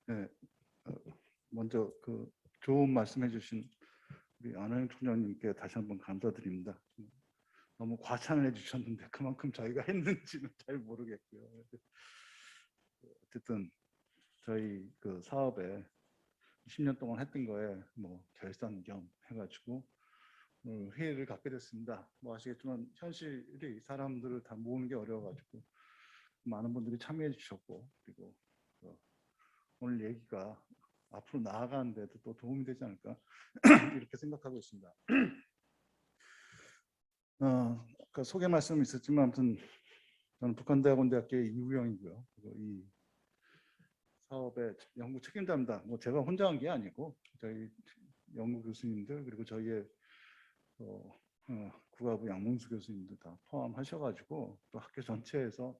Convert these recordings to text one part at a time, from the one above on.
네, 어, 먼저 그 좋은 말씀해주신 우리 안호영 총장님께 다시 한번 감사드립니다. 너무 과찬을 해주셨는데 그만큼 저희가 했는지는 잘 모르겠고요. 어쨌든 저희 그 사업에 10년 동안 했던 거에 뭐 결산 겸 해가지고 오늘 회의를 갖게 됐습니다. 뭐 아시겠지만 현실이 사람들을 다 모으는 게 어려워가지고 많은 분들이 참여해 주셨고, 그리고 오늘 얘기가 앞으로 나아가는 데도 또 도움이 되지 않을까 이렇게 생각하고 있습니다. 아까 소개 말씀 있었지만 아무튼 저는 북한대학원대학교의 이우영이고요. 그리고 이 사업의 연구 책임자입니다. 뭐 제가 혼자 한 게 아니고 저희 연구 교수님들 그리고 저희의 국가부 양문수 교수님들 다 포함하셔가지고 또 학교 전체에서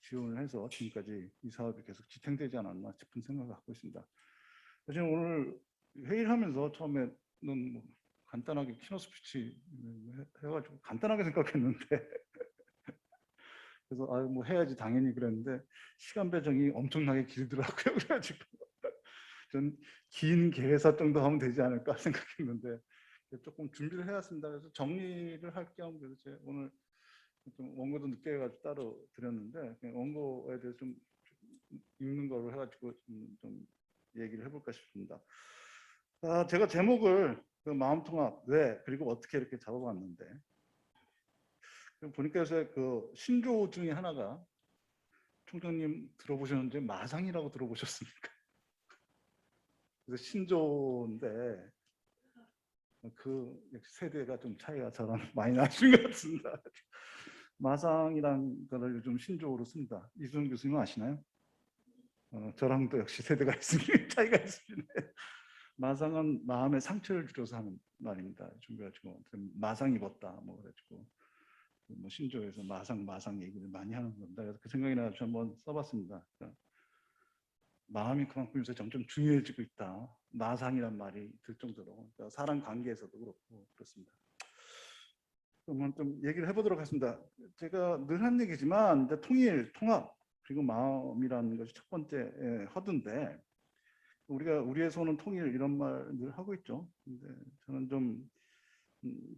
지원을 해서 지금까지 이 사업이 계속 지탱되지 않았나 싶은 생각을 갖고 있습니다. 사실 오늘 회의를 하면서 처음에는 뭐 간단하게 키노 스피치 해가지고 간단하게 생각했는데 그래서 뭐 해야지 당연히 그랬는데 시간 배정이 엄청나게 길더라고요. 그래가지고 전 긴 개회사 정도 하면 되지 않을까 생각했는데 조금 준비를 해왔습니다. 그래서 정리를 할 겸 그래서 제가 오늘 좀 원고도 늦게 해가지고 따로 드렸는데 원고에 대해서 좀 읽는 거로 해가지고 좀 얘기를 해볼까 싶습니다. 제가 제목을 그 마음통합 왜 그리고 어떻게 이렇게 잡아봤는데 보니까 요새 그 신조 중에 하나가 총장님 들어보셨는지 마상이라고 들어보셨습니까? 그래서 신조인데 그 세대가 좀 차이가 저랑 많이 나신 것 같습니다. 마상이란 거를 요즘 신조어로 씁니다. 이수정 교수님 아시나요? 저랑도 역시 세대가 있으니 차이가 있으시네. 마상은 마음의 상처를 줄여서 하는 말입니다. 그래가지고 마상 입었다 뭐 그래가지고 뭐 신조에서 마상 얘기를 많이 하는 겁니다. 그래서 그 생각이 나서 한번 써봤습니다. 그러니까 마음이 그만큼 요새 점점 중요해지고 있다. 마상이란 말이 들 정도로 그러니까 사람 관계에서도 그렇고 그렇습니다. 그러면 좀 얘기를 해보도록 하겠습니다. 제가 늘 한 얘기지만 이제 통일, 통합 그리고 마음이라는 것이 첫 번째 허드인데 우리가 우리의 손은 통일 이런 말 늘 하고 있죠. 근데 저는 좀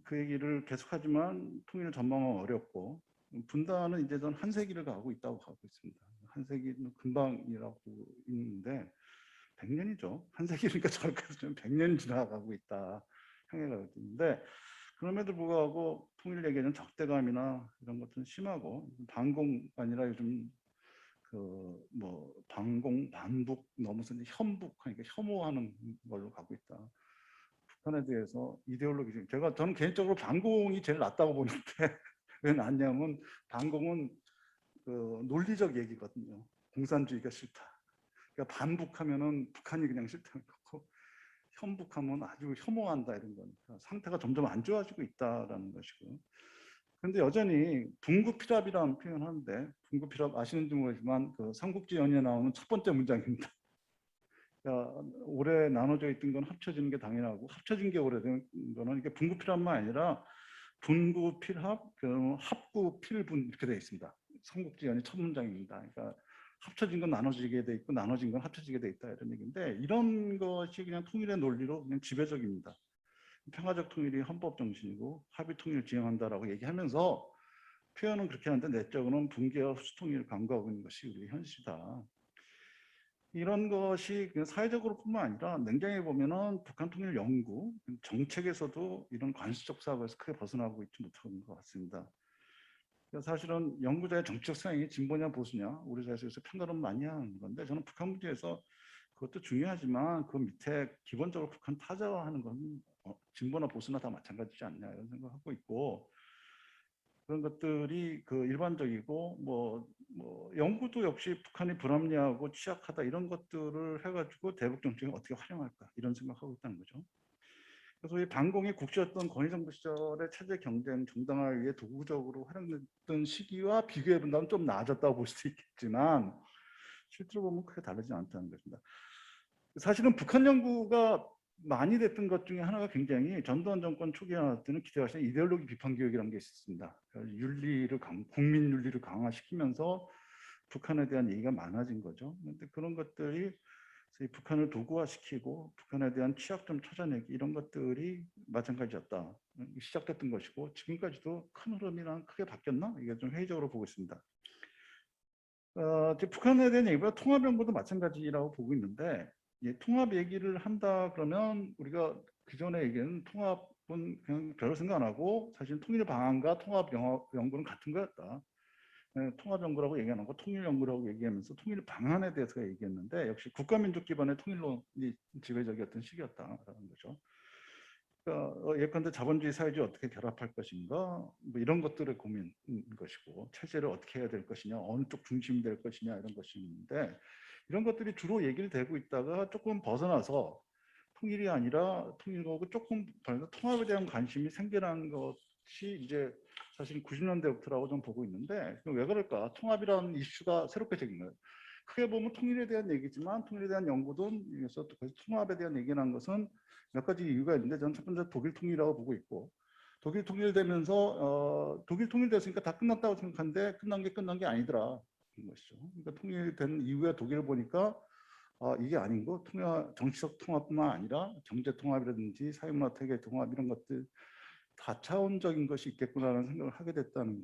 그 얘기를 계속하지만 통일 전망은 어렵고 분단은 이제 전 한 세기를 가고 있다고 하고 있습니다. 한 세기는 금방이라고 있는데 100년이죠. 한 세기니까 저렇게 좀 100년 지나가고 있다 향해 가고 있는데 그럼에도 불구하고 통일 얘기는 적대감이나 이런 것들은 심하고 반공 아니라 요즘 그 뭐 반공 반북 넘어서 현북 하니까 혐오하는 걸로 가고 있다. 북한에 대해서 이데올로기 저는 개인적으로 반공이 제일 낫다고 보는데 왜 낫냐면 반공은 그 논리적 얘기거든요. 공산주의가 싫다. 그러니까 반북하면은 북한이 그냥 싫다는 거고 현북하면 아주 혐오한다 이런 거니까 상태가 점점 안 좋아지고 있다라는 것이고. 그런데 여전히 분구피랍이라는 표현을 하는데 분구피랍 아시는지 모르지만 그 삼국지 연의에 나오는 첫 번째 문장입니다. 그러니까 오래 나눠져 있던 건 합쳐지는 게 당연하고 합쳐진 게 오래된 거는 이게 분구피랍만 아니라 분구필합, 합구필분 이렇게 되어 있습니다. 삼국지 연의 첫 문장입니다. 그러니까 합쳐진 건 나눠지게 돼 있고 나눠진 건 합쳐지게 돼 있다 이런 얘기인데 이런 것이 그냥 통일의 논리로 그냥 지배적입니다. 평화적 통일이 헌법 정신이고 합의 통일을 지향한다라고 얘기하면서 표현은 그렇게 하는데 내적으로는 붕괴와 흡수 통일을 강구하고 있는 것이 우리의 현실이다. 이런 것이 그냥 사회적으로뿐만 아니라 냉정히 보면은 북한 통일 연구 정책에서도 이런 관습적 사고에서 크게 벗어나고 있지 못한 것 같습니다. 사실은 연구자의 정치적 성향이 진보냐 보수냐 우리 사회에서 평가를 많이 하는 건데 저는 북한 문제에서 그것도 중요하지만 그 밑에 기본적으로 북한 타자화하는 건 진보나 보수나 다 마찬가지지 않냐 이런 생각하고 있고 그런 것들이 그 일반적이고 뭐 연구도 역시 북한이 불합리하고 취약하다 이런 것들을 해가지고 대북 정책을 어떻게 활용할까 이런 생각하고 있다는 거죠. 그래서 이 반공이 국시였던 권위정부 시절의 체제 경쟁 정당화를 위해 도구적으로 활용됐던 시기와 비교해 본다면 좀 나아졌다고 볼 수도 있겠지만 실제로 보면 크게 다르지 않다는 것입니다. 사실은 북한 연구가 많이 됐던 것 중에 하나가 굉장히 전두환 정권 초기에 나왔던 기대하시는 이데올로기 비판 교육이라는 게 있었습니다. 윤리를 국민 윤리를 강화시키면서 북한에 대한 얘기가 많아진 거죠. 그런데 그런 것들이 그래서 이 북한을 도구화시키고 북한에 대한 취약 좀 찾아내기 이런 것들이 마찬가지였다. 시작됐던 것이고 지금까지도 큰 흐름이랑 크게 바뀌었나? 이게 좀 회의적으로 보고 있습니다. 북한에 대한 얘기보다 통합 연구도 마찬가지라고 보고 있는데 통합 얘기를 한다 그러면 우리가 기존에 얘기한 통합은 그냥 별 생각 안 하고 사실 통일 방안과 통합 연구는 같은 거였다. 통합 연구라고 얘기 안 하고 통일 연구라고 얘기하면서 통일 방안에 대해서 얘기했는데 역시 국가민족 기반의 통일론이 지배적이었던 시기였다라는 거죠. 그러니까 예컨대 자본주의 사회주의 어떻게 결합할 것인가 뭐 이런 것들의 고민인 것이고 체제를 어떻게 해야 될 것이냐 어느 쪽 중심이 될 것이냐 이런 것인데 이런 것들이 주로 얘기를 되고 있다가 조금 벗어나서 통일이 아니라 통일하고 조금 통합에 대한 관심이 생겨난 것이 이제 사실 90년대부터라고 좀 보고 있는데 왜 그럴까? 통합이라는 이슈가 새롭게 생긴 거예요. 크게 보면 통일에 대한 얘기지만 통일에 대한 연구도 그래서 통합에 대한 얘기라는 것은 몇 가지 이유가 있는데 저는 첫 번째 독일 통일이라고 보고 있고 독일 통일되면서 독일 통일됐으니까 다 끝났다고 생각하는데 끝난 게 아니더라 이런 것이죠. 그러니까 통일된 이후에 독일을 보니까 이게 아닌 거 정치적 통합뿐만 아니라 경제 통합이라든지 사회문화 체계 통합 이런 것들 다차원적인 것이 있겠구나라는 생각을 하게 됐다는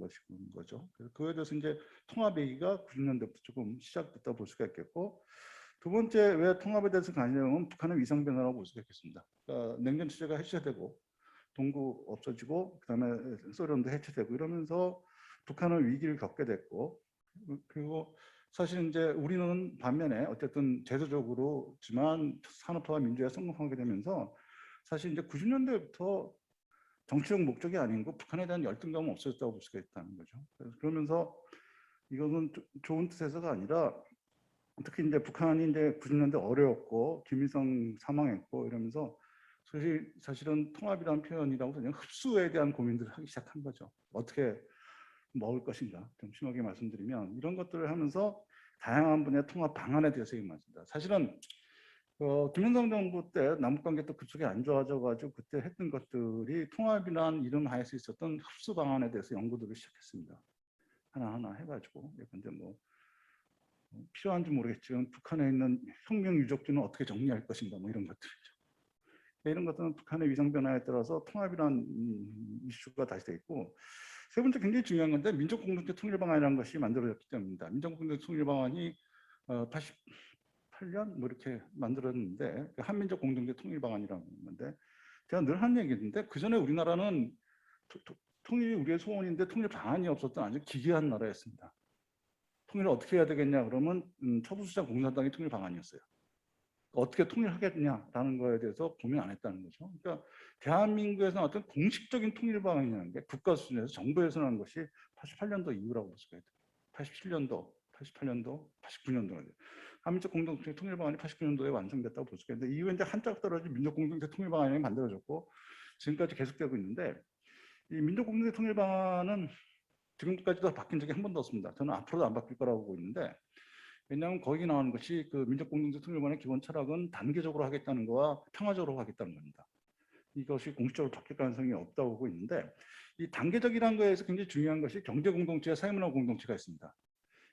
거죠. 그래서 그에 대해서 이제 통합 얘기가 90년대부터 조금 시작됐다 볼 수가 있겠고 두 번째 왜 통합에 대해서 관심은 북한의 위상 변화라고 볼 수가 있겠습니다. 그러니까 냉전 체제가 해체되고 동구 없어지고 그다음에 소련도 해체되고 이러면서 북한은 위기를 겪게 됐고 그리고 사실 이제 우리는 반면에 어쨌든 제도적으로지만 산업화와 민주화에 성공하게 되면서 사실 이제 90년대부터 정치적 목적이 아닌 거 북한에 대한 열등감은 없어졌다고 볼 수가 있다는 거죠. 그러면서 이것은 좋은 뜻에서가 아니라 특히 이제 북한이 이제 90년대 어려웠고 김일성 사망했고 이러면서 사실은 통합이라는 표현이라고 그냥 흡수에 대한 고민들을 하기 시작한 거죠. 어떻게 먹을 것인가 좀 심하게 말씀드리면 이런 것들을 하면서 다양한 분야의 통합 방안에 대해서 얘기했습니다. 사실은 김영삼 정부 때 남북관계도 급속히 안 좋아져가지고 그때 했던 것들이 통합이라는 이름 하에 서 있었던 흡수 방안에 대해서 연구들을 시작했습니다. 하나하나 해가지고 근데 뭐 필요한지 모르겠지만 북한에 있는 혁명 유적지는 어떻게 정리할 것인가 뭐 이런 것들이죠. 이런 것들은 북한의 위상 변화에 따라서 통합이라는 이슈가 다시 돼 있고 세 번째 굉장히 중요한 건데 민족 공동체 통일 방안이라는 것이 만들어졌기 때문입니다. 민족 공동체 통일 방안이 88년 뭐 이렇게 만들었는데 한민족 공동체 통일 방안이라는 건데 제가 늘 하는 얘기인데 그 전에 우리나라는 통일이 우리의 소원인데 통일 방안이 없었던 아주 기괴한 나라였습니다. 통일을 어떻게 해야 되겠냐 그러면 처부수장 공산당이 통일 방안이었어요. 어떻게 통일하겠냐라는 거에 대해서 고민 안 했다는 거죠. 그러니까 대한민국에서는 어떤 공식적인 통일 방안이라는 게 국가 수준에서 정부에서 한 것이 88년도 이후라고 볼 수가 있어요. 87년도, 88년도, 89년도 한민족 공동체 통일 방안이 89년도에 완성됐다고 볼 수가 있는데 이후에 이제 한짝 떨어진 민족 공동체 통일 방안이 만들어졌고 지금까지 계속되고 있는데 이 민족 공동체 통일 방안은 지금까지도 바뀐 적이 한 번도 없습니다. 저는 앞으로도 안 바뀔 거라고 보고 있는데 왜냐하면 거기 나오는 것이 그 민족공동체 통일관의 기본 철학은 단계적으로 하겠다는 거와 평화적으로 하겠다는 겁니다. 이것이 공식적으로 바뀔 가능성이 없다고 보고 있는데 이 단계적이라는 거에서 굉장히 중요한 것이 경제공동체와 사회문화 공동체가 있습니다.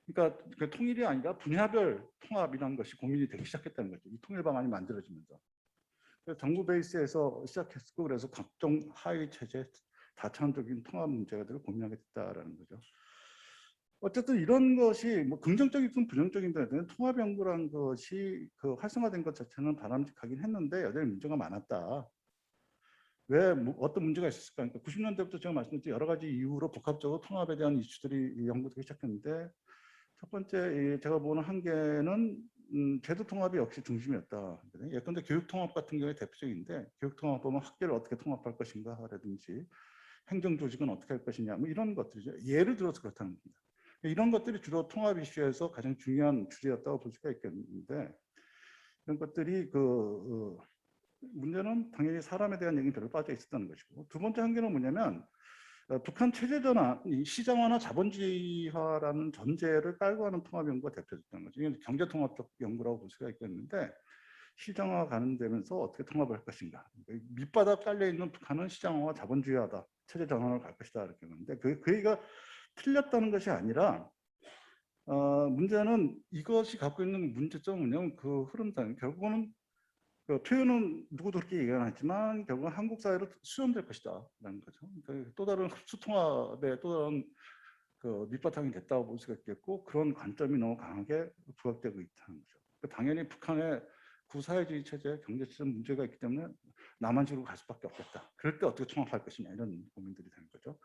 그러니까 그 통일이 아니라 분야별 통합이라는 것이 고민이 되기 시작했다는 거죠. 이 통일 방안이 만들어지면서. 정부 베이스에서 시작했고 그래서 각종 하위 체제 다차원적인 통합 문제들을 고민하게 됐다라는 거죠. 어쨌든 이런 것이 뭐 긍정적이든 부정적이든 통합 연구라는 것이 그 활성화된 것 자체는 바람직하긴 했는데 여전히 문제가 많았다. 왜 어떤 문제가 있었을까? 그러니까 90년대부터 제가 말씀드린 여러 가지 이유로 복합적으로 통합에 대한 이슈들이 연구되기 시작했는데 첫 번째 제가 보는 한계는 제도 통합이 역시 중심이었다. 예컨대 교육 통합 같은 경우에 대표적인데 교육 통합 보면 학계를 어떻게 통합할 것인가라든지 행정 조직은 어떻게 할 것이냐 뭐 이런 것들이죠. 예를 들어서 그렇다는 겁니다. 이런 것들이 주로 통합 이슈에서 가장 중요한 주제였다고 볼 수가 있겠는데 이런 것들이 문제는 당연히 사람에 대한 얘기는 별로 빠져 있었다는 것이고 두 번째 한계는 뭐냐면 북한 체제 전환, 시장화나 자본주의화라는 전제를 깔고 하는 통합 연구가 대표적이었다는 거죠. 이건 경제 통합적 연구라고 볼 수가 있겠는데 시장화 가능되면서 어떻게 통합을 할 것인가. 밑바닥 깔려 있는 북한은 시장화와 자본주의화다. 체제 전환을 갈 것이다 이렇게 하는데 그 얘기가 틀렸다는 것이 아니라 문제는 이것이 갖고 있는 문제점은요. 그 흐름상 결국은 그 표현은 누구도 그렇게 얘기는 하지만 결국은 한국 사회로 수렴될 것이다라는 거죠. 그러니까 또 다른 흡수 통합의 또 다른 그 밑바탕이 됐다고 볼 수가 있겠고 그런 관점이 너무 강하게 부각되고 있다는 거죠. 당연히 북한의 구사회주의 체제, 경제체제 문제가 있기 때문에 남한식으로 갈 수밖에 없겠다. 그럴 때 어떻게 통합할 것이냐 이런 고민들이 되는 거죠.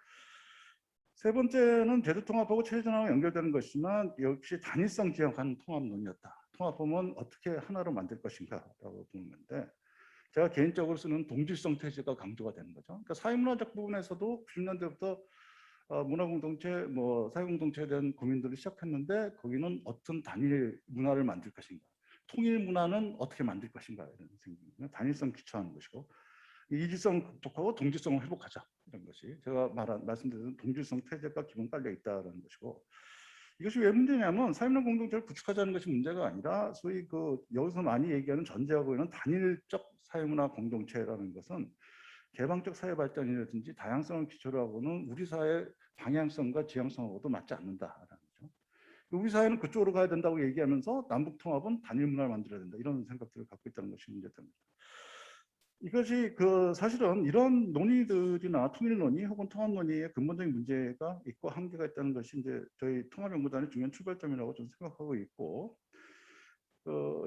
세 번째는 제도통합하고 체제전환과 연결되는 것이지만 역시 단일성 지향하는 통합론이었다. 통합하면 어떻게 하나로 만들 것인가라고 보는 건데 제가 개인적으로 쓰는 동질성 태제가 강조가 되는 거죠. 그러니까 사회문화적 부분에서도 90년대부터 문화공동체, 사회공동체에 대한 고민들을 시작했는데 거기는 어떤 단일 문화를 만들 것인가, 통일 문화는 어떻게 만들 것인가 이런 생각입니다. 단일성 기초하는 것이고 이질성 극복하고 동질성을 회복하자 이런 것이 제가 말씀드린 동질성 태제가 기본 깔려 있다는 것이고 이것이 왜 문제냐면 사회문화 공동체를 구축하자는 것이 문제가 아니라 소위 그 여기서 많이 얘기하는 전제하고 있는 단일적 사회문화 공동체라는 것은 개방적 사회 발전이라든지 다양성을 기초로 하고는 우리 사회 방향성과 지향성하고도 맞지 않는다라는 거죠. 우리 사회는 그쪽으로 가야 된다고 얘기하면서 남북 통합은 단일 문화를 만들어야 된다 이런 생각들을 갖고 있다는 것이 문제됩니다. 이것이 그 사실은 이런 논의들이나 통일 논의 혹은 통합 논의에 근본적인 문제가 있고 한계가 있다는 것이 이제 저희 통합연구단의 중요한 출발점이라고 좀 생각하고 있고,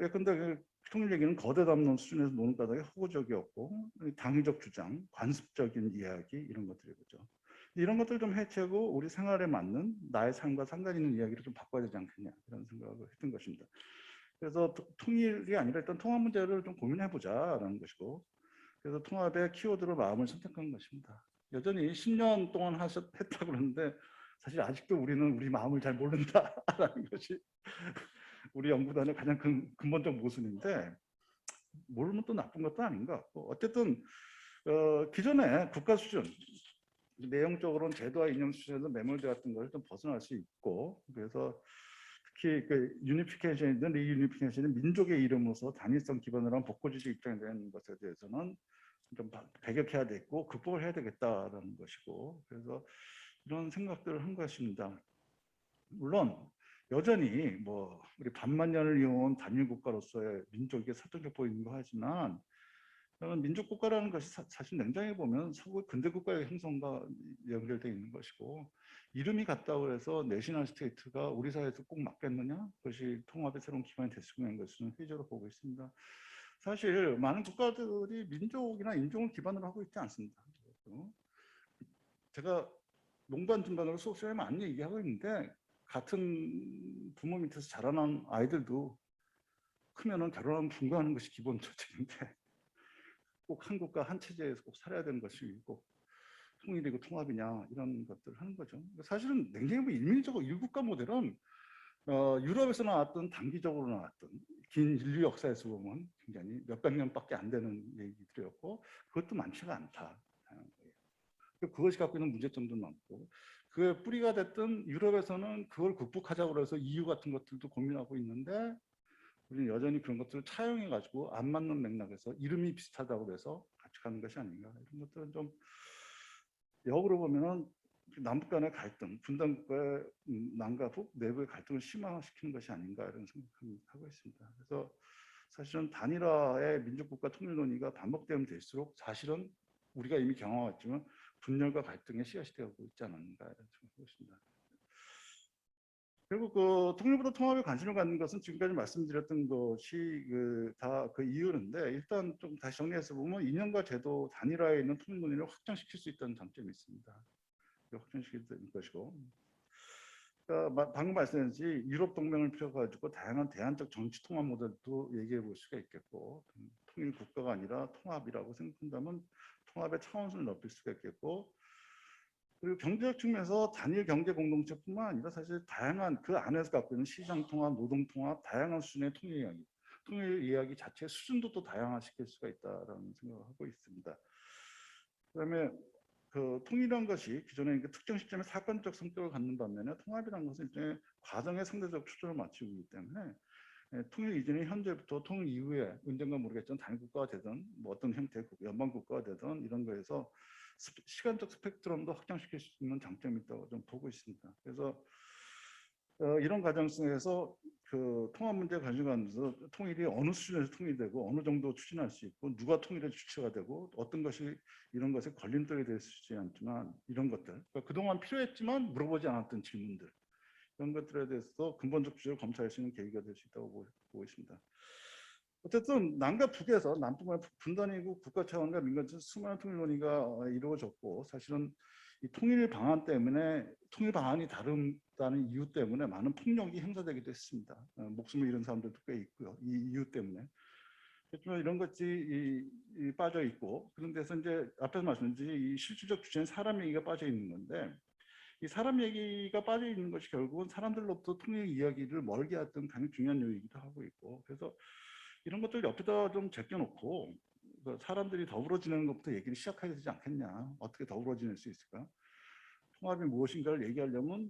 예컨대 그 통일 얘기는 거대 담론 수준에서 노는 까닭에 허구적이었고 당위적 주장, 관습적인 이야기 이런 것들이죠. 이런 것들 좀 해체하고 우리 생활에 맞는 나의 삶과 상관 있는 이야기를 좀 바꿔야 되지 않겠냐 이런 생각을 했던 것입니다. 그래서 통일이 아니라 일단 통합 문제를 좀 고민해보자라는 것이고 그래서 통합의 키워드로 마음을 선택한 것입니다. 여전히 10년 동안 했다고 그러는데 사실 아직도 우리는 우리 마음을 잘 모른다라는 것이 우리 연구단의 가장 근본적 모순인데 모르면 또 나쁜 것도 아닌 것 같고 어쨌든 기존의 국가 수준 내용적으로는 제도와 이념 수준에서 매몰되었던 것을 좀 벗어날 수 있고 그래서 특히 그 유니피케이션이든 리유니피케이션은 민족의 이름으로서 단일성 기반으로 한 복고주의 입장이 되는 것에 대해서는 좀 배격해야 되고 극복을 해야 되겠다라는 것이고 그래서 이런 생각들을 한 것입니다. 물론 여전히 우리 반만년을 이용한 단일 국가로서의 민족의 설득력 보이는 거 하지만 저는 민족 국가라는 것이 사실 냉정히 보면 서구 근대 국가의 형성과 연결되어 있는 것이고 이름이 같다고 해서 내셔널 스테이트가 우리 사회에서 꼭 맞겠느냐? 그것이 통합의 새로운 기반이 될 수 있는 것은 회의적으로 보고 있습니다. 사실 많은 국가들이 민족이나 인종을 기반으로 하고 있지 않습니다. 제가 농반 중반으로 수업 시간에 많이 얘기하고 있는데 같은 부모 밑에서 자라난 아이들도 크면은 결혼하면 분가하는 것이 기본 조직인데 꼭 한국과 한 체제에서 꼭 살아야 되는 것이 꼭 통일이고 통합이냐 이런 것들을 하는 거죠. 사실은 냉정히 보면 일민족의 일국가 모델은 유럽에서 나왔던 단기적으로 나왔던 긴 인류 역사에서 보면 굉장히 몇백 년밖에 안 되는 얘기들이었고 그것도 많지가 않다. 그것이 갖고 있는 문제점도 많고 그의 뿌리가 됐던 유럽에서는 그걸 극복하자고 해서 EU 같은 것들도 고민하고 있는데 우리는 여전히 그런 것들을 차용해 가지고 안 맞는 맥락에서 이름이 비슷하다고 해서 같이 가는 것이 아닌가 이런 것들은 좀 역으로 보면은 남북 간의 갈등, 분단국가의 남과 북 내부의 갈등을 심화시키는 것이 아닌가 이런 생각을 하고 있습니다. 그래서 사실은 단일화의 민족국가 통일 논의가 반복되면 될수록 사실은 우리가 이미 경험했지만 분열과 갈등의 씨앗이 되고 있지 않았는가 이런 생각을 하고 있습니다. 그리고 그 통일보다 통합에 관심을 갖는 것은 지금까지 말씀드렸던 것이 다 그 이유인데 일단 좀 다시 정리해서 보면 이념과 제도 단일화에 있는 통일 논의를 확장시킬 수 있다는 장점이 있습니다. 확장시킬 것이고 그러니까 방금 말씀드렸듯이 유럽 동맹을 펴가지고 다양한 대안적 정치 통합 모델도 얘기해 볼 수가 있겠고 통일 국가가 아니라 통합이라고 생각한다면 통합의 차원을 넓힐 수가 있겠고 그리고 경제적 측면에서 단일 경제 공동체뿐만 아니라 사실 다양한 그 안에서 갖고 있는 시장 통합, 노동 통합, 다양한 수준의 통일 이야기 자체의 수준도 또 다양화시킬 수가 있다라는 생각을 하고 있습니다. 그다음에 그 통일이란 것이 기존에 특정 시점에 사건적 성격을 갖는 반면에 통합이라는 것은 일종의 과정에 상대적 초점을 맞추고 있기 때문에 통일 이전에 현재부터 통일 이후에 언젠가 모르겠지만 단일 국가가 되든 어떤 형태의 연방 국가가 되든 이런 거에서 시간적 스펙트럼도 확장시킬 수 있는 장점이 있다고 좀 보고 있습니다. 그래서 이런 과정 속에서 그 통합 문제 가져가면서 통일이 어느 수준에서 통일되고 어느 정도 추진할 수 있고 누가 통일의 주체가 되고 어떤 것이 이런 것에 걸림돌이 될 수 있지 않지만 이런 것들 그러니까 그동안 필요했지만 물어보지 않았던 질문들 이런 것들에 대해서 근본적 주제를 검토할 수 있는 계기가 될 수 있다고 보고 있습니다. 어쨌든 남과 북에서 남북을 분단이고 국가 차원과 민간 차원 수많은 통일 논의가 이루어졌고 사실은 이 통일 방안 때문에 통일 방안이 다르다는 이유 때문에 많은 폭력이 행사되기도 했습니다. 목숨을 잃은 사람들도 꽤 있고요. 이 이유 때문에. 그렇지만 이런 것이 빠져 있고 그런 데서 이제 앞에서 말씀드린 이 실질적 주제는 사람 얘기가 빠져 있는 건데 이 사람 얘기가 빠져 있는 것이 결국은 사람들로부터 통일 이야기를 멀게 했던 가장 중요한 요인이기도 하고 있고 그래서 이런 것들 옆에다 좀 제껴놓고 사람들이 더불어 지내는 것부터 얘기를 시작해야 되지 않겠냐. 어떻게 더불어 지낼 수 있을까? 통합이 무엇인가를 얘기하려면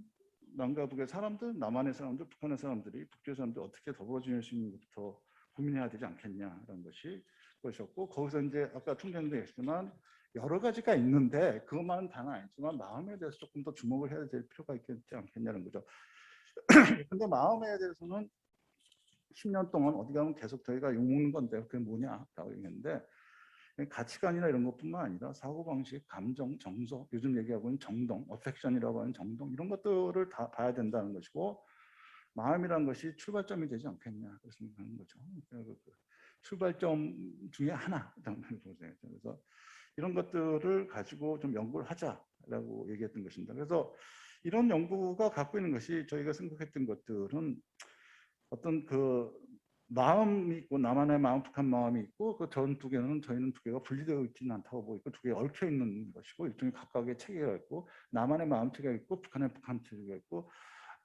남과 북의 사람들, 남한의 사람들, 북한의 사람들이 북쪽의 사람들 어떻게 더불어 지낼 수 있는 것부터 고민해야 되지 않겠냐라는 것이었고 거기서 이제 아까 총장도 했지만 여러 가지가 있는데 그것만은 다는 아니지만 마음에 대해서 조금 더 주목을 해야 될 필요가 있겠지 않겠냐는 거죠. 근데 마음에 대해서는 10년 동안 어디 가면 계속 저희가 욕먹는 건데 그게 뭐냐라고 얘기했는데 가치관이나 이런 것뿐만 아니라 사고방식, 감정, 정서, 요즘 얘기하고 있는 정동, 어펙션이라고 하는 정동 이런 것들을 다 봐야 된다는 것이고 마음이라는 것이 출발점이 되지 않겠냐 그렇게 생각하는 거죠. 출발점 중에 하나라는 거죠. 그래서 이런 것들을 가지고 좀 연구를 하자라고 얘기했던 것입니다. 그래서 이런 연구가 갖고 있는 것이 저희가 생각했던 것들은 어떤 그 마음이 있고 나만의 마음, 북한 마음이 있고 그 전 두 개는 저희는 두 개가 분리되어 있지는 않다고 보이고 두 개 얽혀 있는 것이고 일종의 각각의 체계가 있고 나만의 마음 체계가 있고 북한의 북한 체계가 있고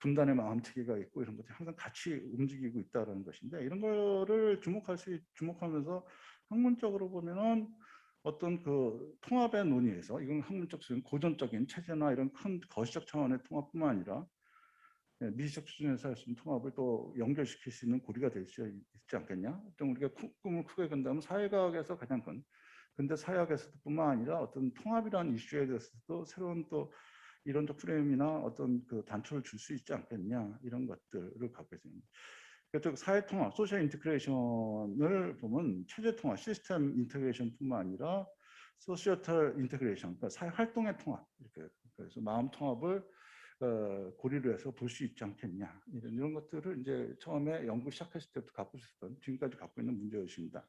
분단의 마음 체계가 있고 이런 것들이 항상 같이 움직이고 있다는 것인데 이런 거를 주목하면서 학문적으로 보면은 어떤 그 통합의 논의에서 이건 학문적 고전적인 체제나 이런 큰 거시적 차원의 통합뿐만 아니라 미시적 수준에서 할 수 있는 통합을 또 연결시킬 수 있는 고리가 될 수 있지 않겠냐? 좀 우리가 꿈을 크게 건다면 사회과학에서 가장 큰 근데 사회학에서뿐만 아니라 어떤 통합이라는 이슈에 대해서도 새로운 또 이론적 프레임이나 어떤 그 단초를 줄 수 있지 않겠냐 이런 것들을 갖고 있습니다. 그래서 사회 통합, 소셜 인테그레이션을 보면 체제 통합, 시스템 인테그레이션뿐만 아니라 소시어털 인테그레이션, 그러니까 사회 활동의 통합 이렇게 그래서 마음 통합을 고리로 해서 볼 수 있지 않겠냐 이런 것들을 이제 처음에 연구 시작했을 때부터 갖고 있었던 지금까지 갖고 있는 문제의식입니다.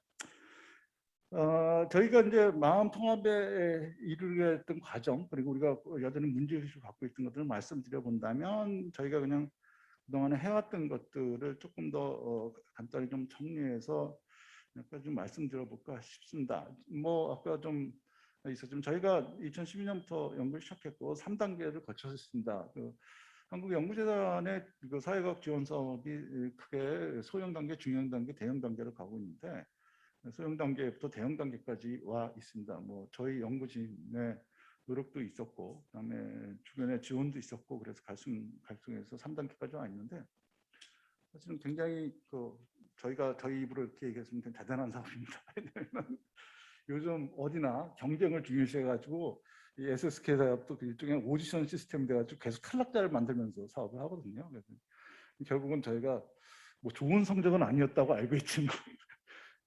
저희가 이제 마음 통합에 이르게 했던 과정 그리고 우리가 여전히 문제의식을 갖고 있던 것들을 말씀드려 본다면 저희가 그냥 그동안에 해왔던 것들을 조금 더 간단히 좀 정리해서 약간 좀 말씀드려 볼까 싶습니다. 뭐 아까 좀 있었지만 저희가 2012년부터 연구를 시작했고 3단계를 거쳤습니다. 그 한국연구재단의 그 사회과학 지원 사업이 크게 소형 단계, 중형 단계, 대형 단계로 가고 있는데 소형 단계부터 대형 단계까지 와 있습니다. 뭐 저희 연구진의 노력도 있었고, 그다음에 주변에 지원도 있었고, 그래서 갈등해서 3단계까지 와 있는데 사실은 굉장히 그 저희가 저희 입으로 이렇게 얘기했으면 대단한 사업입니다. 요즘 어디나 경쟁을 중요시해가지고 이 SSK 사업도 그 일종의 오디션 시스템이 돼가지고 계속 탈락자를 만들면서 사업을 하거든요. 그래서 결국은 저희가 뭐 좋은 성적은 아니었다고 알고 있지만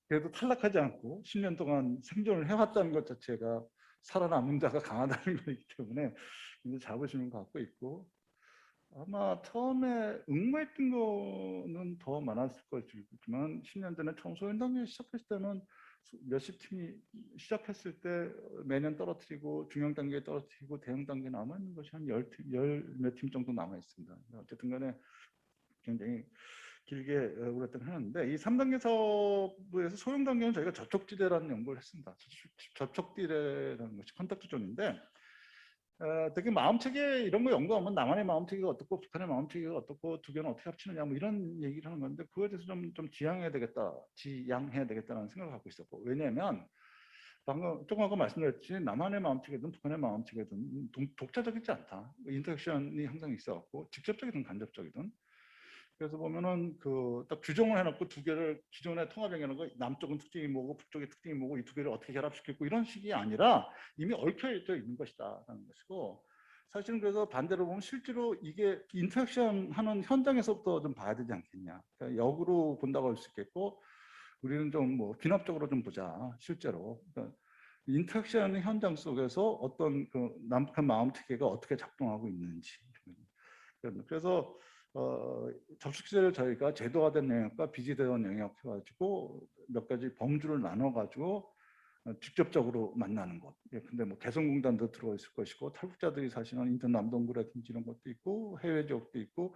그래도 탈락하지 않고 10년 동안 생존을 해왔다는 것 자체가 살아남은 자가 강하다는 거기 때문에 이제 자부심을 갖고 있고 아마 처음에 응모했던 거는 더 많았을 것이지만 10년 전에 처음 소형 단계 시작했을 때는 몇십 팀이 시작했을 때 매년 떨어뜨리고 중형 단계 떨어뜨리고 대형 단계 남아있는 것이 한 열 몇 팀 정도 남아있습니다. 어쨌든 간에 굉장히 길게 오랫동안 하는데 이 3단계 사업에서 소형 단계는 저희가 접촉지대라는 연구를 했습니다. 접촉지대라는 것이 컨택트 존인데 되게 마음체계 이런 거 연구하면 남한의 마음체계가 어떻고 북한의 마음체계가 어떻고 두 개는 어떻게 합치느냐 뭐 이런 얘기를 하는 건데 그거에 대해서 좀 지양해야 되겠다라는 생각을 갖고 있었고 왜냐하면 방금 조금 아까 말씀드렸듯이 남한의 마음체계든 북한의 마음체계든 독자적이지 않다. 인터랙션이 항상 있어갖고 직접적이든 간접적이든 그래서 보면은 그 딱 규정을 해놓고 두 개를 기존에 통합형이라는 거 남쪽은 특징이 뭐고 북쪽의 특징이 뭐고 이 두 개를 어떻게 결합시키고 이런 식이 아니라 이미 얽혀져 있는 것이다라는 것이고 사실은 그래서 반대로 보면 실제로 이게 인터랙션 하는 현장에서부터 좀 봐야 되지 않겠냐. 그러니까 역으로 본다고 할 수 있겠고, 우리는 좀 뭐 기납적으로 좀 보자. 실제로. 그러니까 인터랙션 현장 속에서 어떤 그 남북한 마음 체계가 어떻게 작동하고 있는지. 그래서 접촉지대를 저희가 제도화된 영역과 비제도화된 영역 해가지고 몇 가지 범주를 나눠가지고 직접적으로 만나는 것. 예, 근데 뭐 개성공단도 들어가 있을 것이고 탈북자들이 사실은 인천 남동구라든지 이런 것도 있고 해외 지역도 있고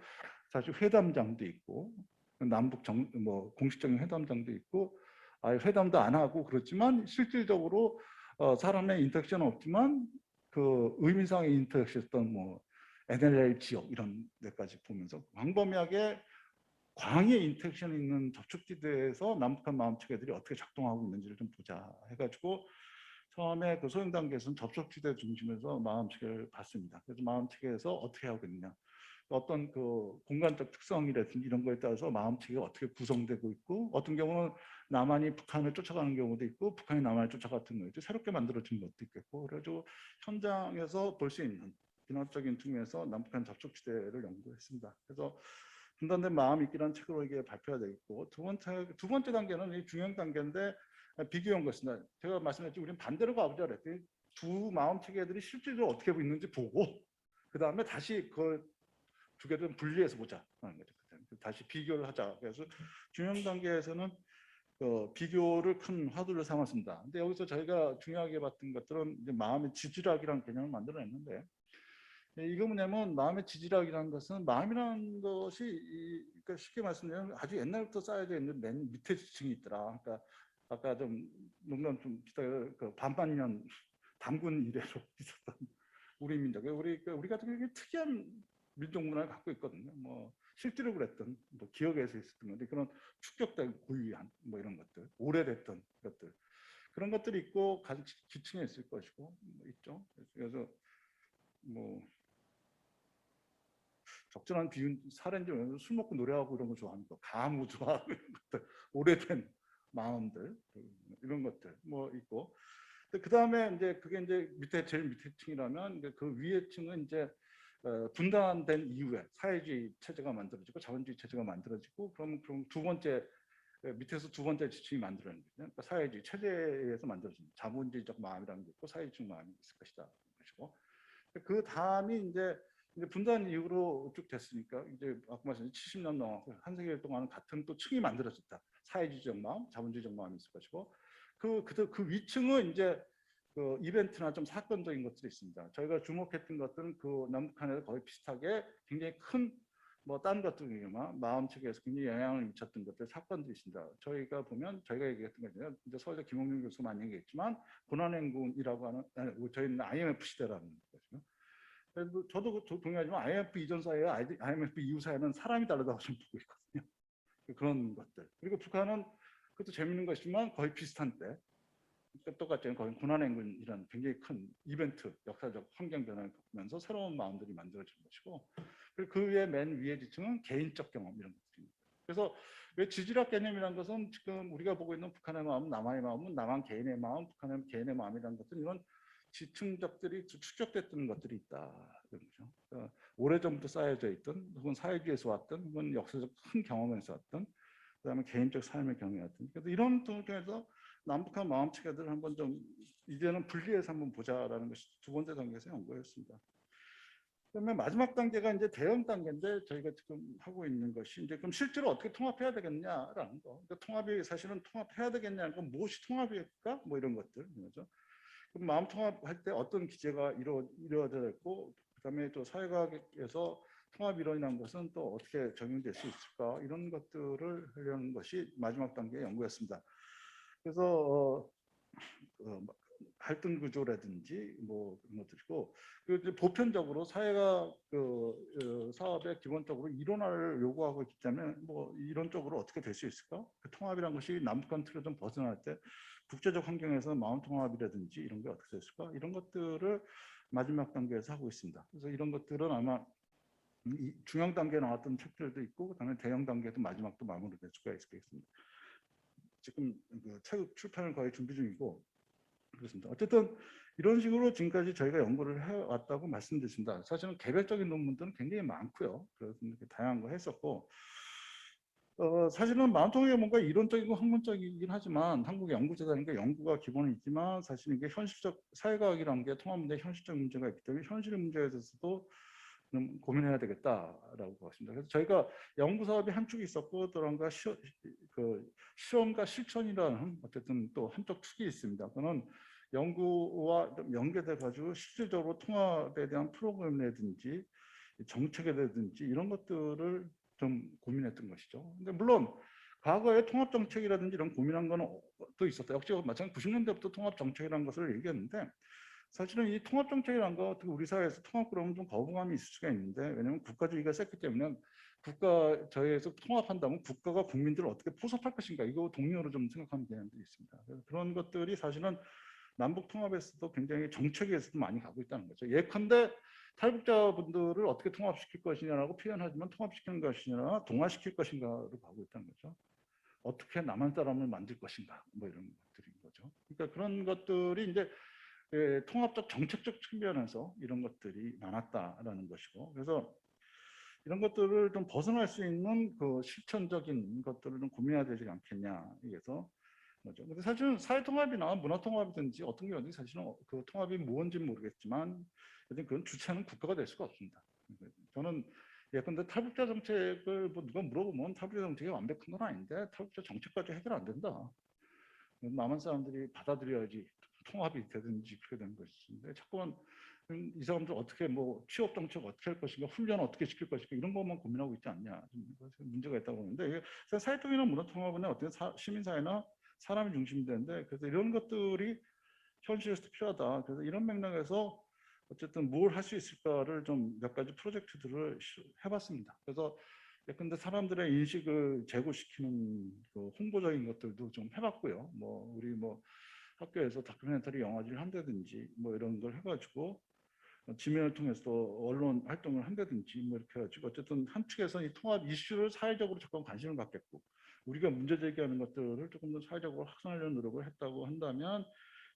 사실 회담장도 있고 남북 뭐 공식적인 회담장도 있고 아예 회담도 안 하고 그렇지만 실질적으로 사람의 인터랙션은 없지만 그 의미상의 인터랙션했던 뭐 NLL 지역 이런 데까지 보면서 광범위하게 광의 인터랙션이 있는 접촉지대에서 남북한 마음체계들이 어떻게 작동하고 있는지를 좀 보자 해가지고 처음에 그 소형 단계에서는 접촉지대 중심에서 마음체계를 봤습니다. 그래서 마음체계에서 어떻게 하고 있느냐, 어떤 그 공간적 특성이라든지 이런 거에 따라서 마음체계가 어떻게 구성되고 있고 어떤 경우는 남한이 북한을 쫓아가는 경우도 있고 북한이 남한을 쫓아갔던 경우도 새롭게 만들어진 것도 있겠고 그래가지고 현장에서 볼 수 있는 비납적인 측면에서 남북한 접촉지대를 연구했습니다. 그래서 분단된 마음이 있기란 책으로 이게 발표가 되겠고 두 번째 단계는 이 중형 단계인데 비교한 것입니다. 제가 말씀드렸지 우리는 반대로 가보자 그랬더니 두 마음 체계들이 실질적으로 어떻게 있는지 보고 그 다음에 다시 그 두 개를 분리해서 보자 하는 거죠. 다시 비교를 하자. 그래서 중형 단계에서는 비교를 큰 화두를 삼았습니다. 근데 여기서 저희가 중요하게 봤던 것들은 이제 마음의 지질학이라는 개념을 만들어냈는데 이거 뭐냐면 마음의 지질학이라는 것은 마음이라는 것이 그러니까 쉽게 말씀드리면 아주 옛날부터 쌓여져 있는 맨 밑에 지층이 있더라. 그러니까 아까 좀 농담 좀 비슷하게 그 반만년 단군 이래로 있었던 우리 민족, 우리 같은 경우에 특이한 민족 문화를 갖고 있거든요. 뭐 실제로 그랬던 뭐 기억에서 있었던 건데 그런 축적된 고유한 뭐 이런 것들, 오래됐던 것들 그런 것들이 있고 가장 지층에 있을 것이고 뭐 있죠. 그래서 뭐 적절한 비유 사례인지 술 먹고 노래하고 이런 거 좋아하는 거, 가무 좋아하고 이런 것들, 오래된 마음들 이런 것들 뭐 있고. 그 다음에 이제 그게 이제 밑에 제일 밑에 층이라면 이제 그 위에 층은 이제 분단된 이후에 사회주의 체제가 만들어지고 자본주의 체제가 만들어지고 그럼 두 번째 밑에서 두 번째 지층이 만들어지는 거죠. 그러니까 사회주의 체제에서 만들어진 자본주의적 마음이라는 게 있고 사회주의 마음이 있을 것이다. 것이고 그 다음이 이제 분단 이후로 쭉 됐으니까 이제 아까 말씀드린 70년 넘어서 한 세기 동안 같은 또 층이 만들어졌다. 사회주의적 마음, 자본주의적 마음이 있을 것이고 그 위층은 이제 그 이벤트나 좀 사건적인 것들이 있습니다. 저희가 주목했던 것들은 그 남북한에서 거의 비슷하게 굉장히 큰 뭐 딴 것들이지만 마음 체계에서 굉장히 영향을 미쳤던 것들 사건들이 있습니다. 저희가 보면 저희가 얘기했던 거죠. 이제 서울대 김홍준 교수 많이 얘기했지만 고난행군이라고 하는 저희는 IMF 시대라는 거죠. 그래서 저도 동의하지만 IMF 이전 사회와 IMF 이후 사회는 사람이 다르다고 좀 보고 있거든요. 그런 것들. 그리고 북한은 그것도 재밌는 것이지만 거의 비슷한 때 똑같이 거의 고난행군이라는 굉장히 큰 이벤트, 역사적 환경 변화를 겪으면서 새로운 마음들이 만들어진 것이고 그리고 그 위에 맨 위에 지층은 개인적 경험 이런 것들입니다. 그래서 왜 지질학 개념이라는 것은 지금 우리가 보고 있는 북한의 마음, 남한의 마음은 남한 개인의 마음, 북한의 개인의 마음이라는 것은 이런 지층적들이 축적됐던 것들이 있다. 그렇죠? 그러니까 오래전부터 쌓여져 있던 혹은 사회주의에서 왔던 혹은 역사적 큰 경험에서 왔던 그다음에 개인적 삶의 경험이었던 그래서 이런 통해서 남북한 마음 체계들을 한번 좀 이제는 분리해서 한번 보자라는 것이 두 번째 단계에서 연구였습니다. 그러면 마지막 단계가 이제 대응 단계인데 저희가 지금 하고 있는 것이 이제 그럼 실제로 어떻게 통합해야 되겠냐라는 거. 그러니까 통합이 사실은 통합해야 되겠냐는 건 무엇이 통합일까? 뭐 이런 것들. 그렇죠? 그럼 마음 통합할 때 어떤 기제가 이루어져야 있고 그다음에 또 사회과학에서 통합 이론이라는 것은 또 어떻게 적용될 수 있을까? 이런 것들을 하려는 것이 마지막 단계의 연구였습니다. 그래서 갈등 구조라든지 뭐 그런 것들이고 그 보편적으로 사회가 사업에 기본적으로 이론화를 요구하고 있기 때문에 뭐 이론적으로 어떻게 될 수 있을까? 그 통합이라는 것이 남북한 틀을 좀 벗어날 때 국제적 환경에서 마음 통합이라든지 이런 게 어떻게 됐을까? 이런 것들을 마지막 단계에서 하고 있습니다. 그래서 이런 것들은 아마 중형 단계에 나왔던 책들도 있고 그다음에 대형 단계도 마지막도 마무리될 수가 있겠습니다. 지금 그 책 출판을 거의 준비 중이고 그렇습니다. 어쨌든 이런 식으로 지금까지 저희가 연구를 해왔다고 말씀드렸습니다. 사실은 개별적인 논문들은 굉장히 많고요. 그래서 이렇게 다양한 거 했었고, 사실은 마운트형의 뭔가 이론적이고 학문적이긴 하지만 한국의 연구재단이니까 연구가 기본은 있지만 사실 이게 현실적 사회과학이라는 게 통합 문제 현실적 문제가 있기 때문에 현실 문제에 대해서도 좀 고민해야 되겠다라고 봤습니다. 그래서 저희가 연구 사업이 한 축이 있었고 또한가 실험과 실천이라는 어쨌든 또 한쪽 축이 있습니다. 그거는 연구와 연계돼 가지고 실질적으로 통합에 대한 프로그램이라든지 정책이라든지 이런 것들을 좀 고민했던 것이죠. 근데 물론 과거에 통합 정책이라든지 이런 고민한 거는 또 있었다. 역시 마찬가지 90년대부터 통합 정책이라는 것을 얘기했는데 사실은 이 통합 정책이라는 거 어떻게 우리 사회에서 통합 그러면 좀 거부감이 있을 수가 있는데 왜냐하면 국가주의가 셌기 때문에 국가 저희에서 통합한다면 국가가 국민들을 어떻게 포섭할 것인가 이거 동료로 좀 생각하는 개념들이 있습니다. 그래서 그런 것들이 사실은 남북 통합에서도 굉장히 정책에서도 많이 가고 있다는 거죠. 예컨대 탈북자분들을 어떻게 통합시킬 것이냐라고 표현하지만 통합시키는 것이냐 동화시킬 것인가로 가고 있다는 거죠. 어떻게 남한 사람을 만들 것인가 뭐 이런 것들인 거죠. 그러니까 그런 것들이 이제 통합적 정책적 측면에서 이런 것들이 많았다라는 것이고 그래서 이런 것들을 좀 벗어날 수 있는 그 실천적인 것들을 좀 고민해야 되지 않겠냐 그래서 거죠. 근데 사실은 사회통합이나 문화통합이든지 어떤 경우든 사실은 그 통합이 무언지는 모르겠지만 그건 주체는 국가가 될 수가 없습니다. 저는 예컨대 탈북자 정책을 뭐 누가 물어보면 탈북자 정책이 완벽한 건 아닌데 탈북자 정책까지 해결 안 된다. 남한 사람들이 받아들여야지 통합이 되든지 그렇게 되는 것인데 자꾸만 이 사람들 어떻게 뭐 취업 정책 어떻게 할 것인가 훈련 어떻게 시킬 것인가 이런 것만 고민하고 있지 않냐 문제가 있다고 보는데 사회통이나 문화통합은 어떤 시민사회나 사람이 중심이 되는데 그래서 이런 것들이 현실에서 필요하다. 그래서 이런 맥락에서 어쨌든 뭘 할 수 있을까를 좀 몇 가지 프로젝트들을 해봤습니다. 그래서 근데 사람들의 인식을 제고시키는 그 홍보적인 것들도 좀 해봤고요. 뭐 우리 뭐 학교에서 다큐멘터리 영화제를 한다든지 뭐 이런 걸 해가지고 지면을 통해서 언론 활동을 한다든지 뭐 이렇게 해가지고 어쨌든 한 측에서 이 통합 이슈를 사회적으로 조금 관심을 갖겠고 우리가 문제 제기하는 것들을 조금 더 사회적으로 확산하려는 노력을 했다고 한다면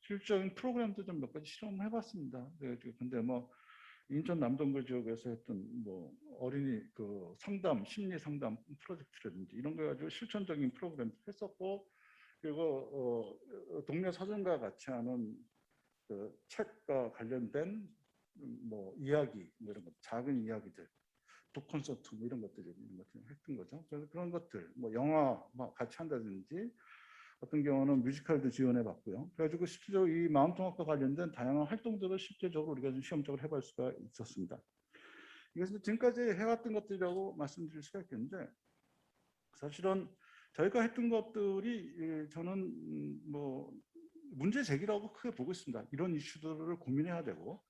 실질적인 프로그램도 좀 몇 가지 실험을 해봤습니다. 근데 뭐 인천 남동구 지역에서 했던 뭐 어린이 그 상담 심리 상담 프로젝트라든지 이런 거 가지고 실천적인 프로그램도 했었고 그리고 동네 서점과 같이 하는 그 책과 관련된 뭐 이야기 뭐 이런 것 작은 이야기들 북 콘서트 뭐 이런 것들 했던 거죠. 그래서 그런 것들 뭐 영화 같이 한다든지 어떤 경우는 뮤지컬도 지원해 봤고요. 그래가지고 실제로 이 마음통합과 관련된 다양한 활동들을 실제적으로 우리가 좀 시험적으로 해볼 수가 있었습니다. 이것은 지금까지 해왔던 것들이라고 말씀드릴 수가 있겠는데 사실은 저희가 했던 것들이 저는 뭐 문제 제기라고 크게 보고 있습니다. 이런 이슈들을 고민해야 되고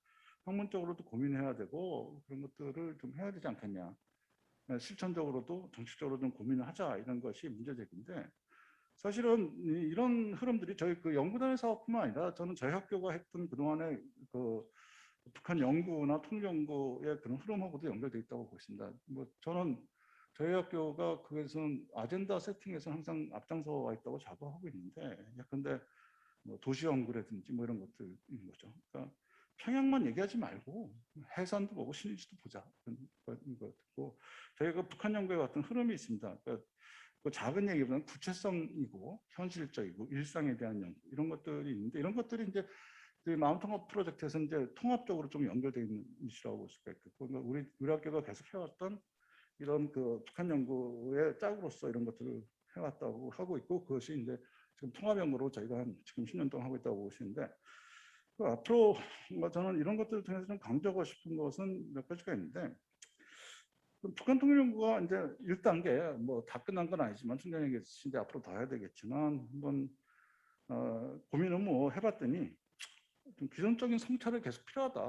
학문적으로도 고민해야 되고 그런 것들을 좀 해야 되지 않겠냐. 실천적으로도 정책적으로 좀 고민을 하자 이런 것이 문제 제기인데 사실은 이런 흐름들이 저희 그 연구단의 사업뿐만 아니라 저는 저희 학교가 했던 그동안의 그 북한 연구나 통일연구의 그런 흐름하고도 연결되어 있다고 보고 있습니다. 뭐 저는 저희 학교가 그것은 아젠다 세팅에서 항상 앞장서 와 있다고 자부하고 있는데 예컨대 뭐 도시연구라든지 뭐 이런 것들인 거죠. 그러니까 평양만 얘기하지 말고 해산도 보고 신의지도 보자 이런 거고 저희가 북한 연구에 같은 흐름이 있습니다. 그러니까 그 작은 얘기보다는 구체성이고 현실적이고 일상에 대한 연구 이런 것들이 있는데 이런 것들이 이제 마운트업 프로젝트에서 이제 통합적으로 좀 연결되어 있는 이슈라고 볼 수가 있겠고 그러니까 우리 학교가 계속 해왔던 이런 그 북한 연구의 짝으로서 이런 것들을 해왔다고 하고 있고 그것이 이제 지금 통합 연구로 저희가 한 지금 10년 동안 하고 있다고 보시는데 그 앞으로 저는 이런 것들을 통해서 좀 강조하고 싶은 것은 몇 가지가 있는데 북한 통일 연구가 이제 1단계 뭐 다 끝난 건 아니지만 총장님 계신데 앞으로 더 해야 되겠지만 한번 고민을 뭐 해봤더니 좀 기존적인 성찰이 계속 필요하다.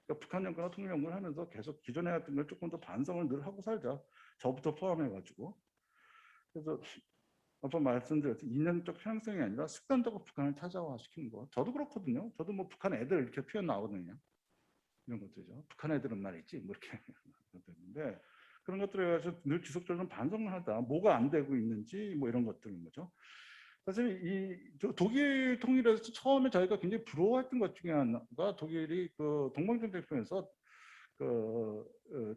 그러니까 북한 연구나 통일 연구를 하면서 계속 기존에 했던 걸 조금 더 반성을 늘 하고 살자. 저부터 포함해가지고. 그래서 아까 말씀드렸듯이 인연적 편향성이 아니라 습관적으로 북한을 타자화시키는 거. 저도 그렇거든요. 저도 뭐 북한 애들 이렇게 표현 나오거든요. 이런 것들이죠. 북한 애들은 말이지 뭐 이렇게 되는데 그런 것들에 대해서 늘 지속적으로 반성을 하다. 뭐가 안 되고 있는지 뭐 이런 것들인 거죠. 사실 이 독일 통일에서 처음에 저희가 굉장히 부러워했던 것 중에 하나가 독일이 그 동방전쟁에서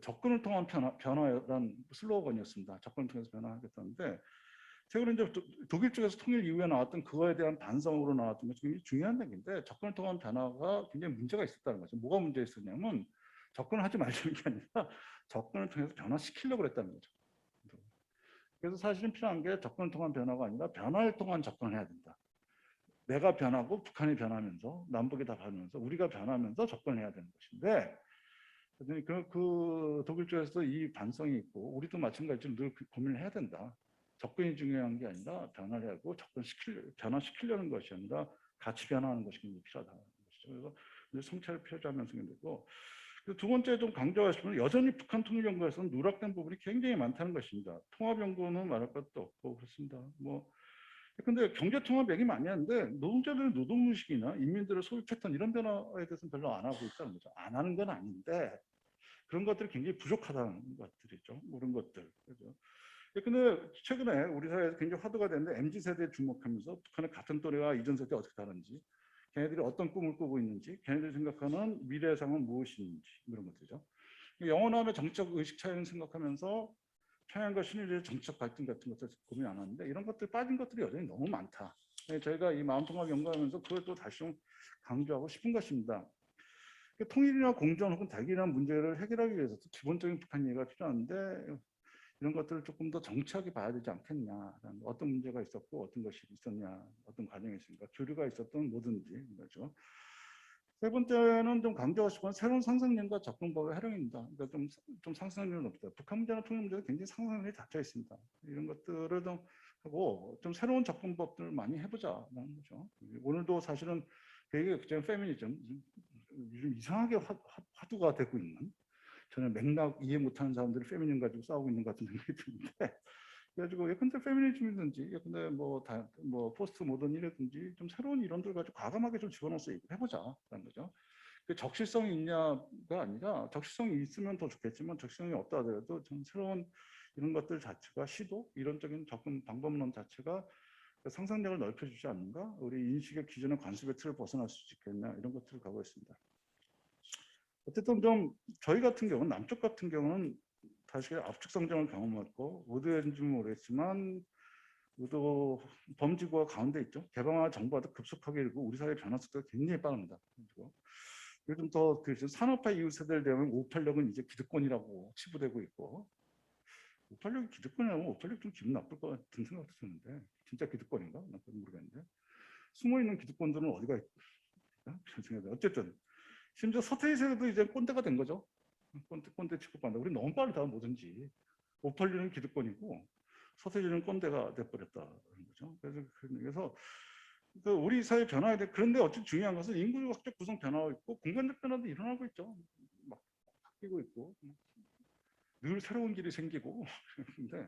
접근을 통한 변화라는 슬로건이었습니다. 접근을 통해서 변화하겠다는데 최근에 이제 독일 쪽에서 통일 이후에 나왔던 그거에 대한 반성으로 나왔던 게 굉장히 중요한 얘기인데 접근을 통한 변화가 굉장히 문제가 있었다는 거죠. 뭐가 문제 있었냐면 접근을 하지 말자는 게 아니라 접근을 통해서 변화시키려고 했다는 거죠. 그래서 사실은 필요한 게 접근을 통한 변화가 아니라 변화를 통한 접근을 해야 된다. 내가 변하고 북한이 변하면서 남북이 다 변하면서 우리가 변하면서 접근을 해야 되는 것인데 그 독일 쪽에서 이 반성이 있고 우리도 마찬가지로 늘 고민을 해야 된다. 접근이 중요한 게 아니라 변화를 하고 변화시키려는 것이 아니라 같이 변화하는 것이 굉장히 필요하다는 것이죠. 그래서 성찰을 표시하면서 되고 두 번째 좀 강조하시면 여전히 북한 통일 연구에서는 누락된 부분이 굉장히 많다는 것입니다. 통합 연구는 말할 것도 없고 그렇습니다. 뭐 근데 경제 통합 얘기 많이 하는데 노동자들의 노동 의식이나 인민들의 소비 패턴 이런 변화에 대해서는 별로 안 하고 있다는 거죠. 안 하는 건 아닌데 그런 것들이 굉장히 부족하다는 것들이죠. 그런 것들. 그죠? 근데 최근에 우리 사회에서 굉장히 화두가 됐는데 MZ 세대에 주목하면서 북한의 같은 또래와 이전 세대 어떻게 다른지, 걔네들이 어떤 꿈을 꾸고 있는지, 걔네들이 생각하는 미래의 상은 무엇인지 이런 것들이죠. 영원함의 정책 의식 차이는 생각하면서 평양과 신의주의 정책 발전 같은 것들 고민 안 하는데 이런 것들 빠진 것들이 여전히 너무 많다. 저희가 이 마음통합 연구하면서 그걸 또 다시 좀 강조하고 싶은 것입니다. 통일이나 공존 혹은 대결이나 문제를 해결하기 위해서 기본적인 북한 이해가 필요한데 이런 것들을 조금 더 정치하게 봐야 되지 않겠냐. 어떤 문제가 있었고 어떤 것이 있었냐. 어떤 과정이 있으니까 교류가 있었던 뭐든지 거죠. 세 번째는 좀 강조하고 싶은 새로운 상상력과 접근법의 활용입니다. 그러니까 좀 상상력이 높다. 북한 문제나 통일 문제가 굉장히 상상력이 닫혀 있습니다. 이런 것들을 좀 하고 좀 새로운 접근법들을 많이 해보자라는 거죠. 오늘도 사실은 되게 페미니즘 요즘 이상하게 화두가 되고 있는 저는 맥락 이해 못하는 사람들이 페미니즘 가지고 싸우고 있는 것 같은 생각이 드는데 그래가지고 예컨대 페미니즘이든지 예컨대 뭐 포스트 모던이라든지 좀 새로운 이론들 가지고 과감하게 좀 집어넣어서 해보자라는 거죠. 그 적실성이 있냐가 아니라 적실성이 있으면 더 좋겠지만 적실성이 없다 하더라도 좀 새로운 이런 것들 자체가 시도 이론적인 접근 방법론 자체가 상상력을 넓혀주지 않는가? 우리 인식의 기존의 관습의 틀을 벗어날 수 있겠냐 이런 것들을 가고 있습니다. 어쨌든 좀 저희 같은 경우는 남쪽 같은 경우는 다시 압축 성장을 경험했고 의도했는지 모르겠지만 의도 범지구가 가운데 있죠. 개방화 정부와도 급속하게 일고 우리 사회 변화 속도가 굉장히 빠릅니다. 요즘 더 산업화 이후 세대를 대하면 586은 이제 기득권이라고 치부되고 있고 586이 기득권이라면 586 좀 기분 나쁠 것 같은 생각도 드는데 진짜 기득권인가? 난 그건 모르겠는데 숨어있는 기득권들은 어디가 있을까? 어쨌든 심지어 서태지 세대도 이제 꼰대가 된 거죠. 꼰대 취급한다. 우리 너무 빠르다 뭐든지. 586는 기득권이고 서태지는 꼰대가 돼버렸다는 거죠. 그래서 우리 사회 변화에 대해 그런데 어쨌든 중요한 것은 인구학적 구성 변화가 있고 공간적 변화도 일어나고 있죠. 막 바뀌고 있고 늘 새로운 길이 생기고 근데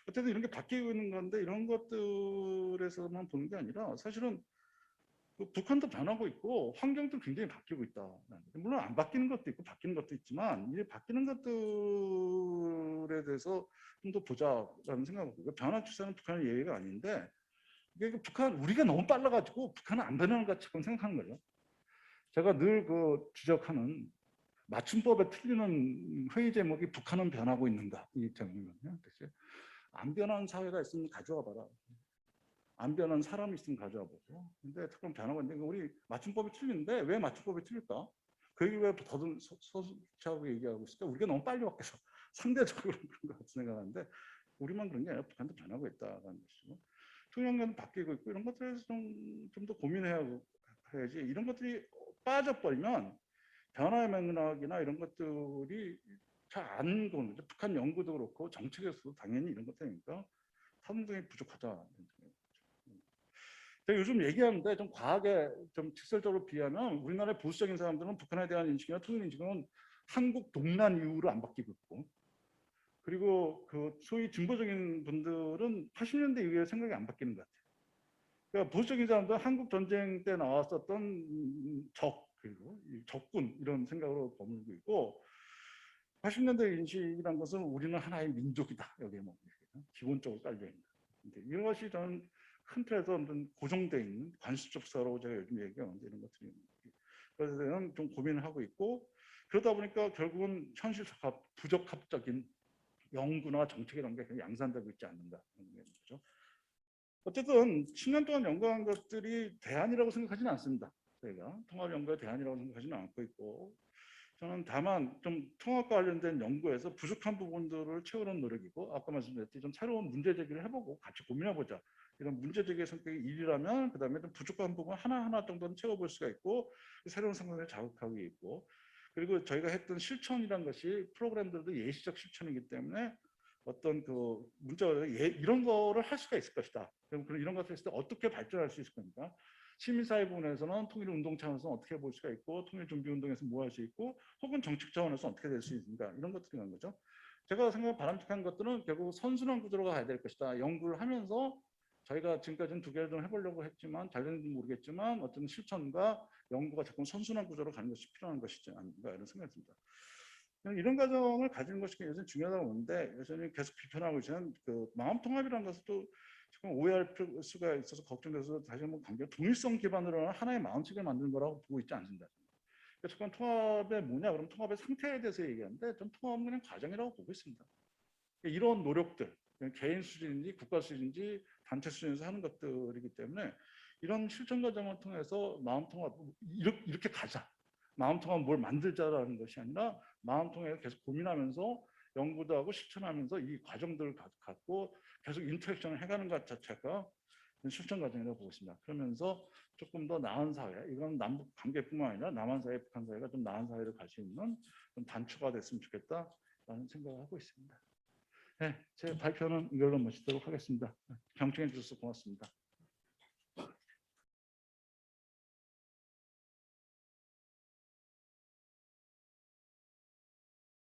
어쨌든 이런 게 바뀌고 있는 건데 이런 것들에서만 보는 게 아니라 사실은 북한도 변하고 있고 환경도 굉장히 바뀌고 있다. 물론 안 바뀌는 것도 있고 바뀌는 것도 있지만 이 바뀌는 것들에 대해서 좀 더 보자라는 생각이고 변화 추세는 북한의 예외가 아닌데 이게 북한 우리가 너무 빨라가지고 북한은 안 변하는 것 같이 생각하는 거죠. 제가 늘 지적하는 맞춤법에 틀리는 회의 제목이 북한은 변하고 있는가 이 제목이거든요. 안 변하는 사회가 있으면 가져와 봐라. 안 변한 사람이 있으면 가져와 보고. 근데 특히 변화가 있는데 우리 맞춤법이 틀린데 왜 맞춤법이 틀릴까? 그 얘기 왜 더듬 서술하고 얘기하고 있을까? 우리가 너무 빨리 바뀌어서 상대적으로 그런 것 같은 생각하는데 우리만 그런 게 아니라 북한도 변하고 있다는 것이고 통일연계는 바뀌고 있고 이런 것들에서 좀 더 고민해야지 이런 것들이 빠져버리면 변화의 맥락이나 이런 것들이 잘 안 보는 거죠. 북한 연구도 그렇고 정책에서도 당연히 이런 것들이니까 상당히 부족하다. 제가 요즘 얘기하는데 좀 과하게 좀 직설적으로 비하면 우리나라의 보수적인 사람들은 북한에 대한 인식이나 통일 인식은 한국 동란 이후로 안 바뀌고 있고 그리고 그 소위 진보적인 분들은 80년대 이후에 생각이 안 바뀌는 것 같아요. 그러니까 보수적인 사람들은 한국 전쟁 때 나왔었던 적 그리고 적군 이런 생각으로 머물고 있고 80년대 인식이란 것은 우리는 하나의 민족이다. 여기에 뭐 기본적으로 깔려 있는. 이것이 저는 큰 틀에서 어떤 고정되어 있는 관습적 사라고 제가 요즘 얘기하는데 이런 것들이 그래서 저는 좀 고민을 하고 있고 그러다 보니까 결국은 현실 부적합적인 연구나 정책 이런 게 양산되고 있지 않는가 그런 거죠. 어쨌든 10년 동안 연구한 것들이 대안이라고 생각하지는 않습니다. 저희가 통합 연구의 대안이라고 생각하지는 않고 있고 저는 다만 좀 통합과 관련된 연구에서 부족한 부분들을 채우는 노력이고 아까 말씀드렸듯이 좀 새로운 문제 제기를 해보고 같이 고민해보자. 이런 문제 제기의 성격이 일이라면 그다음에 좀 부족한 부분 하나하나 정도는 채워볼 수가 있고 새로운 생각을 자극하고 있고 그리고 저희가 했던 실천이란 것이 프로그램들도 예시적 실천이기 때문에 어떤 그 문자가 이런 거를 할 수가 있을 것이다. 그럼 이런 것을 했을 때 어떻게 발전할 수 있을 겁니까? 시민사회 부분에서는 통일운동 차원에서 어떻게 볼 수가 있고 통일준비운동에서 뭐 할 수 있고 혹은 정책 차원에서 어떻게 될 수 있는가 이런 것들이 한 거죠. 제가 생각하는 바람직한 것들은 결국 선순환 구조로 가야 될 것이다. 연구를 하면서 저희가 지금까지는 두 개를 좀 해보려고 했지만 잘 되는지 모르겠지만 어떤 실천과 연구가 자꾸 선순환 구조로 가는 것이 필요한 것이지 않는가 이런 생각이 듭니다. 이런 과정을 가지는 것이 여전히 중요하다고 보는데 여전히 계속 비판하고 있는 그 마음 통합이라는 것도 조금 오해할 수가 있어서 걱정돼서 다시 한번 강조 동일성 기반으로 하나의 마음책을 만드는 거라고 보고 있지 않습니다. 조금 통합의 뭐냐 그럼 통합의 상태에 대해서 얘기하는데 전 통합은 그냥 과정이라고 보고 있습니다. 이런 노력들 개인 수준인지 국가 수준인지 단체 수준에서 하는 것들이기 때문에 이런 실천 과정을 통해서 마음 통합 이렇게 가자. 마음 통합 뭘 만들자라는 것이 아니라 마음 통해서 계속 고민하면서 연구도 하고 실천하면서 이 과정들을 갖고 계속 인터랙션을 해가는 것 자체가 실천 과정이라고 보고 있습니다. 그러면서 조금 더 나은 사회, 이건 남북 관계뿐만 아니라 남한 사회, 북한 사회가 좀 나은 사회를 갈 수 있는 좀 단초가 됐으면 좋겠다라는 생각을 하고 있습니다. 네, 제 발표는 이걸로 마치도록 하겠습니다. 경청해 주셔서 고맙습니다.